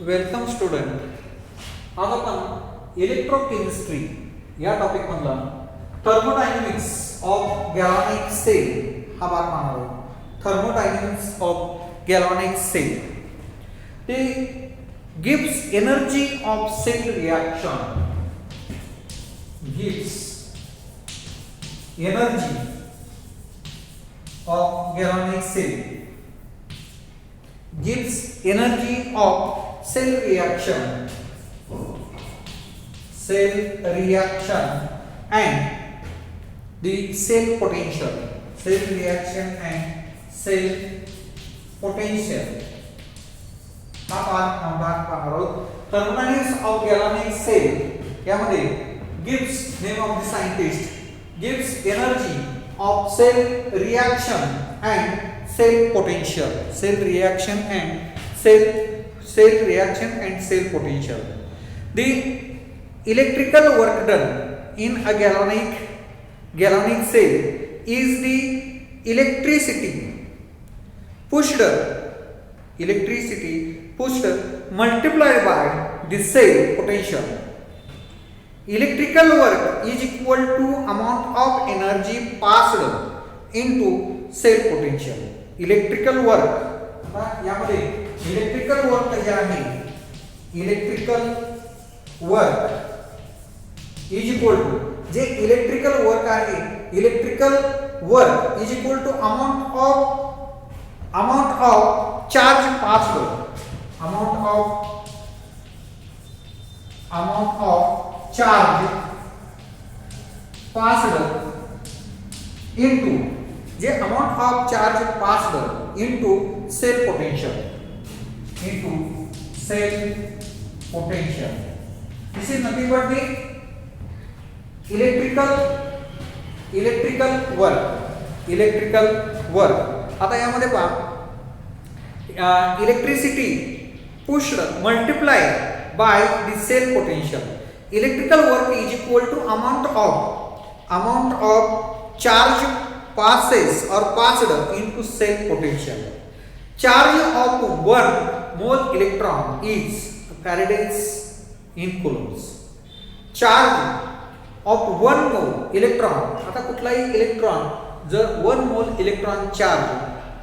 Welcome student. आज आपण electrochemistry या टॉपिक मधला थर्मोडायनामिक्स ऑफ गॅल्व्हॅनिक सेल हा भाग पाहणार आहोत. थर्मोडायनामिक्स ऑफ गॅल्व्हॅनिक सेल ते गिव्स एनर्जी ऑफ सेल रिएक्शन, गिव्स energy of galvanic cell, gives energy of cell reaction and the cell potential, cell reaction and cell potential. हा भाग पाहणार आहोत. थर्मोडायनामिक्स ऑफ गॅल्व्हॅनिक सेल यामध्ये gives, name of the scientist, gives energy of cell reaction and cell potential, cell reaction and cell reaction and cell potential. The electrical work done in a galvanic cell is the electricity pushed multiplied by the cell potential. Electrical work is equal to amount of energy passed into cell potential. Electrical work, यामध्ये electrical work जे आहे, electrical work is equal to, जे electrical work आहे, electrical work is equal to amount of charge passed, amount of charge passed into, जे amount of charge passed into cell potential, this is nothing but the electrical work. आता यामध्ये पहा, electricity pushed multiply by the cell potential. Electrical work is equal to amount of charge passes or passed into cell potential. Charge of 1 mole electron is Faraday's in coulombs. Charge of 1 mole electron, आता कुठलाही electron जर 1 मोल electron charge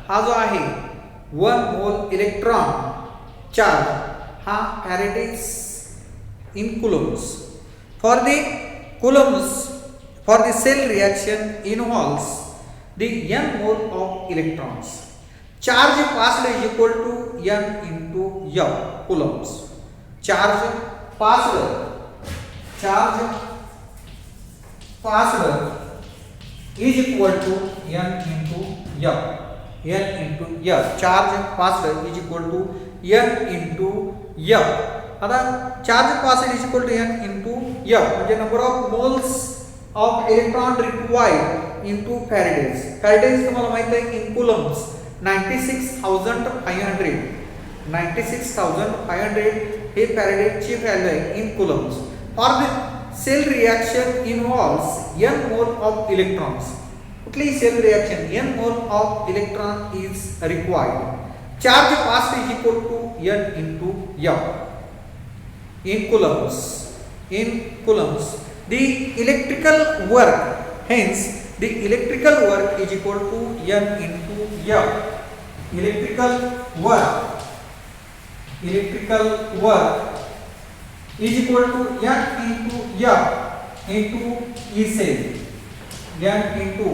हा जो आहे 1 मोल electron charge हा Faraday's in coulombs. For the cell reaction involves the n mole of electrons. Charge passed is equal to n into m coulombs. Charge passed is equal to n into m. Charge passed is equal to n into m. आता charge passed is equal to n into m म्हणजे number of moles of electron required into Faraday's तुम्हाला माहित आहे in coulombs 96,500 हे फॅरेडेची value आहे in coulombs. For the cell reaction involves n mole of electrons. कुठली cell reaction n mole of electron is required. Charge passed is equal to n into m in coulombs. The electrical work, hence the electrical work is equal to n into m. Electrical work is equal to n into m into E cell. N into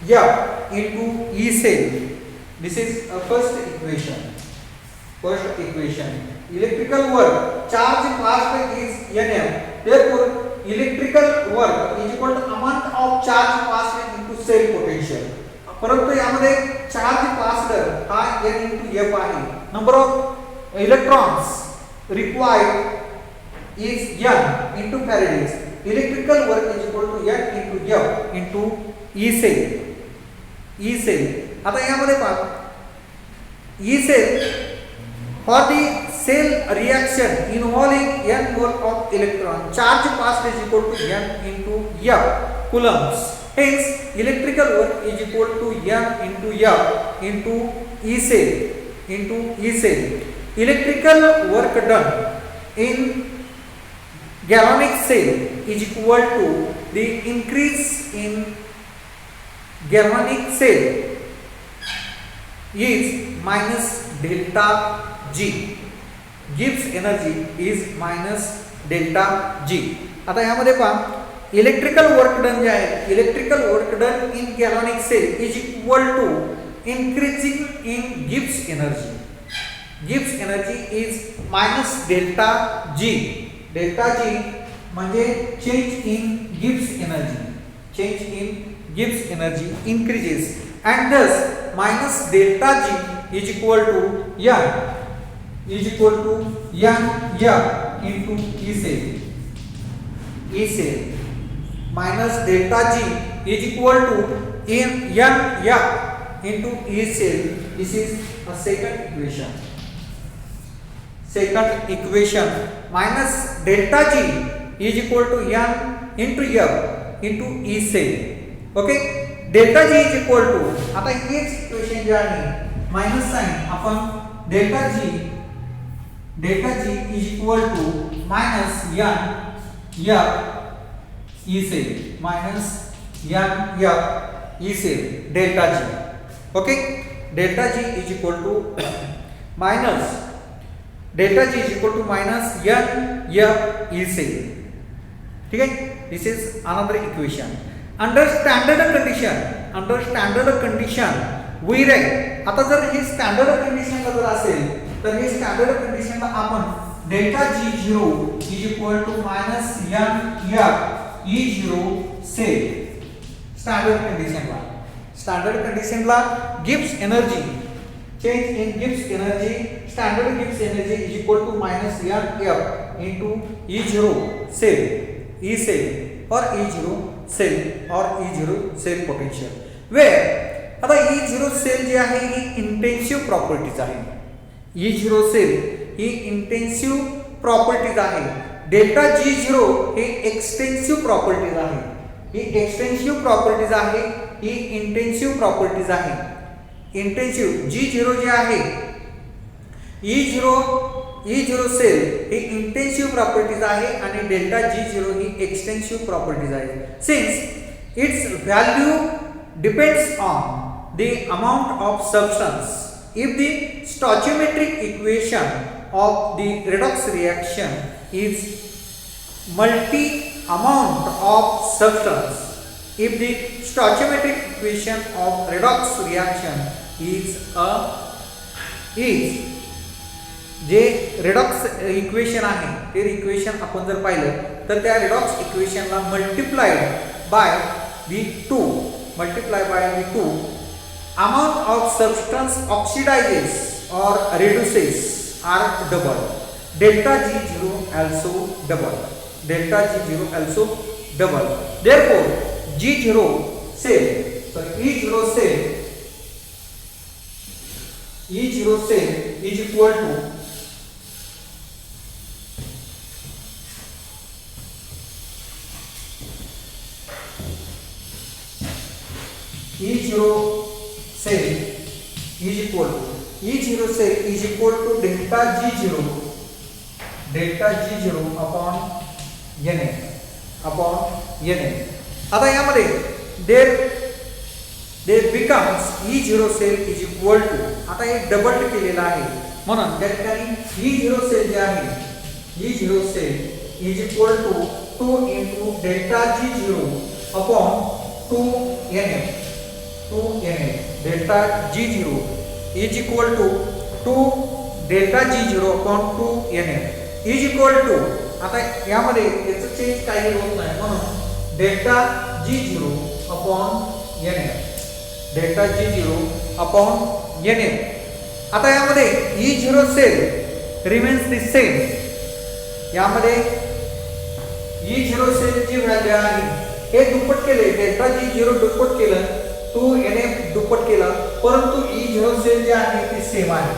m into E cell. This is a first equation. Electrical work, charge passed is nm. Therefore electrical work is equal to amount of charge passed into cell potential. परंतु यामध्ये charge passed हा n into f आहे. Number of electrons required is n into Faraday's. Electrical work is equal to n into f into E cell. आता यामध्ये पहा, E cell for the cell reaction involving n mole of electron, charge passed is equal to n into f coulombs. Hence electrical work is equal to n into f into E cell. electrical work done in galvanic cell is equal to the increase in galvanic cell is minus delta G. Gibbs energy is minus delta G. आता यामध्ये पहा electrical work done जे आहे electrical work done in galvanic cell is equal to increasing in Gibbs energy. Gibbs energy is minus delta G. Delta G म्हणजे change in Gibbs energy. Change in Gibbs energy increases and thus minus delta G is equal to N into E cell. E cell minus delta G is equal to N into E cell. This is a second equation. Second equation minus delta G is equal to N into F into E cell. Okay, delta G is equal to आता हेच equation जे आहे minus sign आपण delta G is equal to minus n F E cell minus n F E cell delta G. Okay, delta G is equal to minus delta G is equal to minus n F E cell. ठीक आहे, this is another equation. Under standard condition we write. आता जर हे standard कंडिशनला जर असेल तर हे स्टँडर्ड कंडिशनला आपण delta G zero is equal to minus n F E zero cell. Standard कंडिशनला Gibbs energy change in Gibbs energy standard Gibbs energy is equal to minus n F into E zero cell E cell और E0 sale और E0 sale potential. Wear आता E0 sale जे आहे ही intensive properties आहे. E0 sale ही intensive properties आहे. Delta G0 हे extensive properties आहे. ही extensive properties आहे, ही इंटेन्सिव्ह प्रॉपर्टीज आहे. इंटेन्सिव्ह G0 जे आहे E0 सेल ही इंटेन्सिव्ह प्रॉपर्टीज आहे आणि डेल्टा G0 ही एक्सटेन्सिव्ह प्रॉपर्टीज आहे. Since its value depends on the amount of substance. If the stoichiometric equation of the redox reaction is multi amount of substance. If the stoichiometric equation of redox reaction is जे redox equation आहे ते equation आपण जर पाहिलं तर त्या redox इक्वेशनला multiplied by V2 amount of substance oxidizes और reduces are double. Delta G0 also double. Delta G0 also double. Therefore G0 cell is equal to E0 cell is equal to delta G0 upon Na. आता यामध्ये there becomes E0 cell is equal to आता हे double केलेलं आहे म्हणून त्या ठिकाणी E0 sale जे आहे E0 cell is equal to 2 into delta G0 upon 2 NF. Delta G0 is equal to 2 delta G0 upon 2 NF is equal to आता यामध्ये याचं चेंज काही होत नाही म्हणून delta G0 upon NF. Delta G0 upon NF. आता यामध्ये E0 cell remains the same. यामध्ये E0 सेलची व्हॅल्यू आहे हे दुप्पट केले डेल्टा G0 दुप्पट केलं 2 NF दुप्पट केला परंतु E0 सेल जे आहे ते सेम आहे.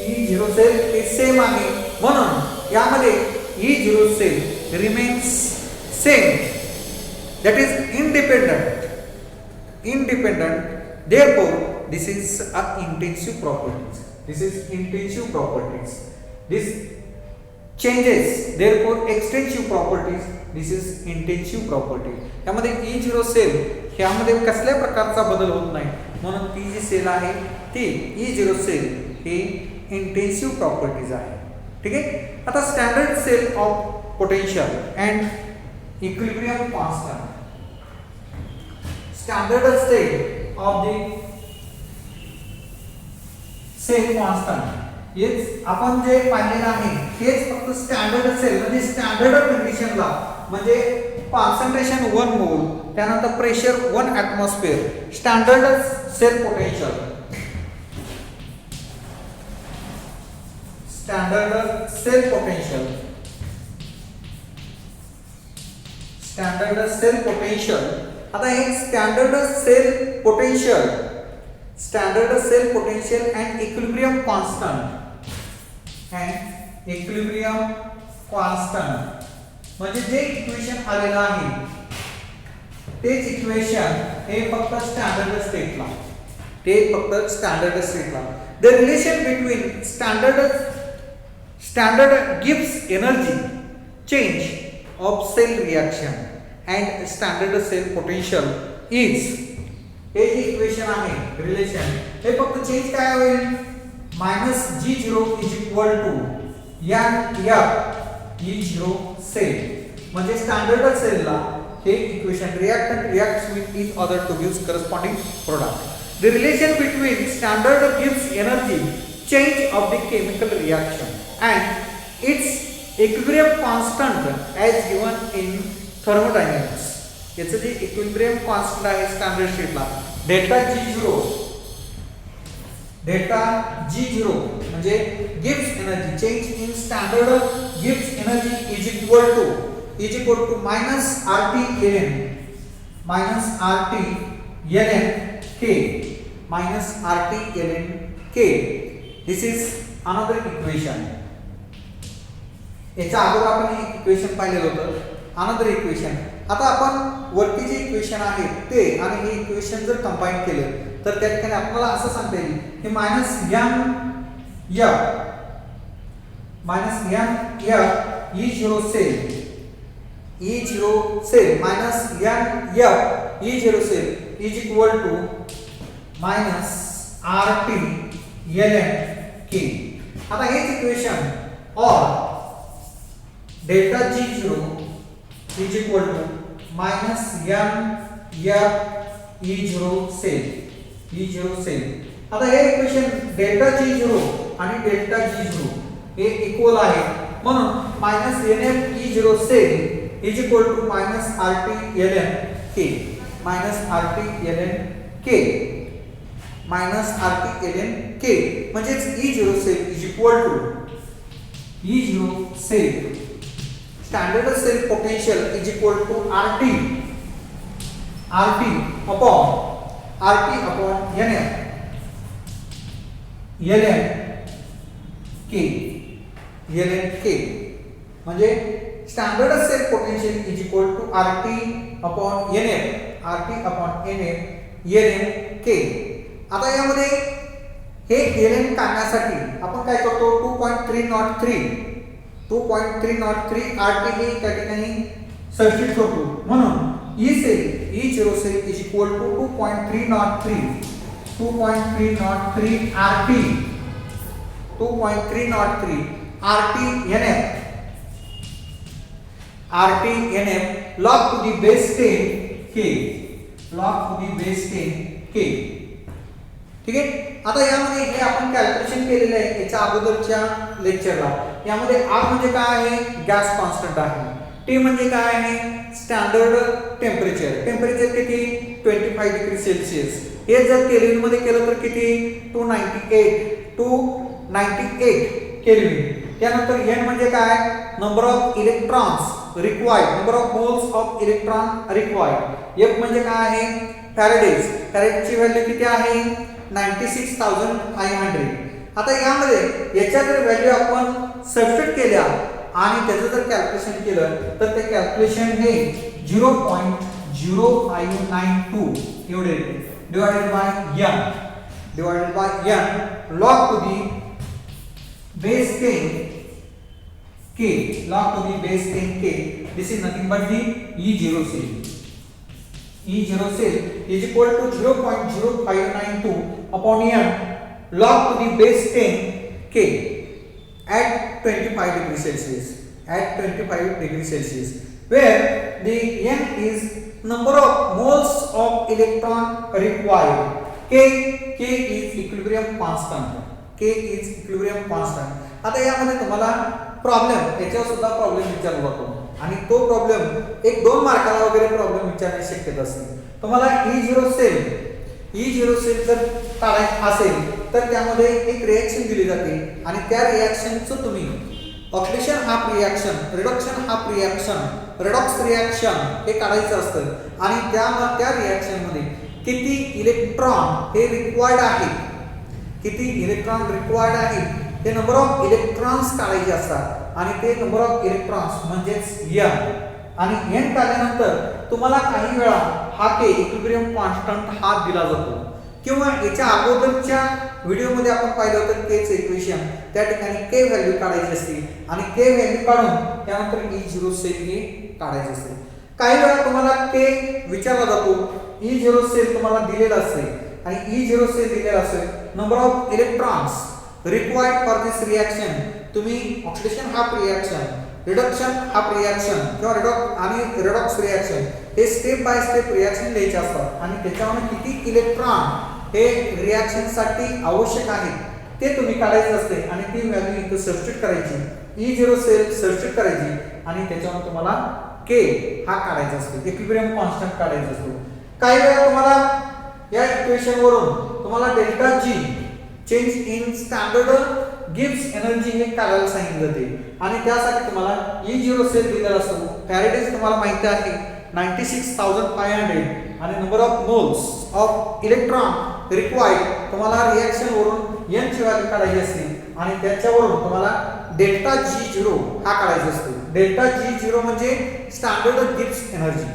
E0 सेल ते सेम आहे म्हणून यामध्ये E0 cell remains same that is independent. Therefore this is a intensive properties. This is intensive properties. This changes therefore extensive properties. This is intensive property. यामध्ये E0 sale ह्यामध्ये कसल्या प्रकारचा बदल होत नाही, म्हणून ती जी सेल आहे ती E0 सेल हे इंटेन्सिव्ह प्रॉपर्टीज आहे. ठीक आहे. आता standard cell of potential and equilibrium constant. Standard cell of the cell constant हेच आपण जे पाहिलेलं आहे हेच फक्त स्टँडर्ड सेल म्हणजे स्टँडर्ड कंडिशनला म्हणजे कॉन्सन्ट्रेशन 1 मोल त्यानंतर pressure 1 atmosphere standard cell potential standard cell potential standard cell potential. आता हे standard cell potential standard cell potential and equilibrium constant and equilibrium constant म्हणजे जे इक्वेशन आलेलं आहे तेच इक्वेशन हे फक्त स्टँडर्ड स्टेटला द रिलेशन बिटवीन स्टँडर्ड गिव्स energy change of cell reaction and standard cell potential is हे जे इक्वेशन आहे रिलेशन हे फक्त चेंज काय होईल -G0 is equal to E0 cell म्हणजे स्टँडर्ड सेलला हे equation reacts with each other to give corresponding product. The relation between standard gives energy change of the chemical reaction and its equilibrium constant as given in thermodynamics. याचं जे equilibrium constant आहे standard स्टेटला delta G0 म्हणजे gives energy change in standard गिव्स energy is equal to -RT ln K. This is another equation. याच्या अगोदर आपण एक equation पाहिलेलं होतं अनदर इक्वेशन. आता आपण वरती जे इक्वेशन आहे ते आणि हे इक्वेशन जर कंबाईन केलं तर त्या ठिकाणी आपल्याला असं सांगता येईल की E0 cell minus E0 cell is equal to -RT ln K. आता हेच इक्वेशन और delta G0 is equal to E0 cell. आता हे इक्वेशन डेल्टा G0 आणि डेल्टा G0 हे इक्वल आहे म्हणून -NF E0 cell is equal to -RT ln K म्हणजे E0 cell is equal to E0 cell standard cell potential is equal to RT upon ln K म्हणजे standard cell potential is equal to RT upon NF ln K. आता यामध्ये हे ln काढण्यासाठी आपण काय करतो 2.303 RT हे त्या ठिकाणी सबस्टिट्यूट करतो म्हणून E0 cell is equal to 2.303 RT NF log to the base 10 K. ठीक आहे. आता यामध्ये हे आपण कॅल्क्युलेशन केलेलं आहे याच्या अगोदरच्या लेक्चरला. यामध्ये R म्हणजे काय आहे गॅस कॉन्स्टंट आहे. T म्हणजे काय आहे स्टँडर्ड टेम्परेचर किती 25 डिग्री सेल्सिअस. हे जर केल्विन मध्ये केलं तर किती 298 केल्विन. त्यानंतर N म्हणजे काय number of electrons required number of moles of electron required. F म्हणजे काय आहे फॅरेडेची व्हॅल्यू किती आहे 96,500. आता यामध्ये याच्या जर व्हॅल्यू आपण सबस्टिट्यूट केल्या आणि त्याचं जर कॅल्क्युलेशन केलं तर ते कॅल्क्युलेशन हे 0.0592 एवढे divided by n log to the base 10 k, log to the base 10 k. This is nothing but the E0 cell. E0 cell is equal to 0.0592 upon n log to the base 10 k at 25 degrees Celsius. At 25 degrees Celsius, where the n is number of moles of electron required. K is equilibrium constant. K is equilibrium constant. आता यामध्ये तुम्हाला problem, याच्यावर सुद्धा problem विचारला जातो आणि तो problem एक 2 मार्काला वगैरे प्रॉब्लेम विचारण्याची शक्यता असते. तुम्हाला E0 सेल जर काढायचं असेल तर त्यामध्ये एक रिएक्शन दिली जाते आणि त्या रिएक्शनचं तुम्ही oxidation half reaction, reduction half reaction, redox reaction हे काढायचं असतं आणि त्या रिएक्शन मध्ये किती इलेक्ट्रॉन हे रिक्वायर्ड आहे, किती इलेक्ट्रॉन रिक्वायर्ड आहे ते नंबर ऑफ इलेक्ट्रॉन्स काढायचे असतात आणि ते नंबर ऑफ इलेक्ट्रॉन्स म्हणजेच n आणि n काढल्यानंतर तुम्हाला काही वेळा हा k इक्विलिब्रियम कॉन्स्टंट हा दिला जातो किंवा याच्या अगोदरच्या व्हिडिओमध्ये आपण पाहिलं होतं केचं इक्वेशन, त्या ठिकाणी k व्हॅल्यू काढायची असते आणि k व्हॅल्यू काढून त्यानंतर E0 सेल हे काढायचे असते. काही वेळा तुम्हाला k विचारला जातो, E0 सेल तुम्हाला दिलेला असते आणि E0 सेल दिलेला असते number of electrons required for this reaction. तुम्ही oxidation half reaction, reduction half reaction किंवा रेडॉक्स रिएक्शन हे स्टेप बाय स्टेप रिएक्शन लिहायचे असतात आणि त्याच्यामध्ये किती इलेक्ट्रॉन हे रिएक्शन साठी आवश्यक आहे ते तुम्ही काढायचे असते आणि ती व्हॅल्यू इथे सबस्टिट्यूट करायची, E0 सेल सबस्टिट्यूट करायची आणि त्याच्यावर तुम्हाला k हा काढायचा असतो, इक्विलिब्रियम कॉन्स्टंट काढायचा असतो. काही वेळा तुम्हाला या इक्वेशन वरून तुम्हाला delta G change in standard Gibbs energy हे काढायला सांगितलं जाते आणि त्यासाठी तुम्हाला E0 सेल दिलेला असतो. फॅरेडेज तुम्हाला माहिती आहे 96,500 आणि number of moles of electron required तुम्हाला रिएक्शन वरून n ची व्हॅल्यू काढायची असते आणि त्याच्यावरून तुम्हाला डेल्टा G0 हा काढायचा असतो. डेल्टा G0 म्हणजे स्टँडर्ड गिब्स एनर्जी.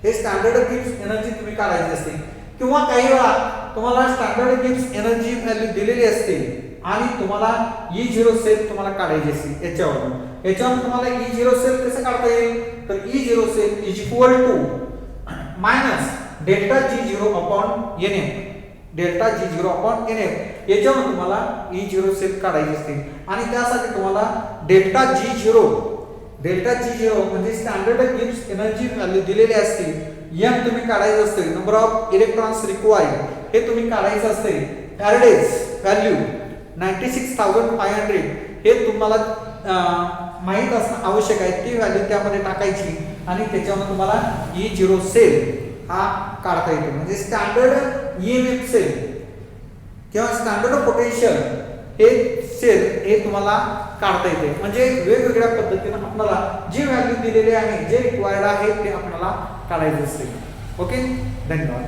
हे स्टँडर्ड गिब्स एनर्जी तुम्ही काढायची असते किंवा काही वेळा तुम्हाला स्टँडर्ड गिब्स एनर्जी व्हॅल्यू दिलेली असते आणि तुम्हाला E0 सेल तुम्हाला काढायची असते. याच्यावरून तुम्हाला E0 सेल कसं काढता येईल तर E0 cell is equal to minus delta G0 upon NF, delta G0 upon NF याच्यावरून तुम्हाला E0 सेल काढायची असते आणि त्यासाठी तुम्हाला डेल्टा G0 म्हणजे स्टँडर्ड गिब्स एनर्जी व्हॅल्यू दिलेली असते, n तुम्ही काढायचं असते, नंबर ऑफ इलेक्ट्रॉन्स रिक्वायर्ड हे तुम्ही काढायचं असते. फॅरेडेज व्हॅल्यू 96,500 हे तुम्हाला माहित असणं आवश्यक आहे. ती व्हॅल्यू त्यामध्ये टाकायची आणि त्याच्यावर तुम्हाला E0 सेल हा काढता येतो. म्हणजे स्टँडर्ड EMF सेल किंवा स्टँडर्ड पोटेन्शियल हे सेल हे तुम्हाला काढता येते. म्हणजे वेगवेगळ्या पद्धतीने आपल्याला जी व्हॅल्यू दिलेली आहे, जे रिक्वायर्ड आहे ते आपल्याला काढायचे असते. ओके, धन्यवाद.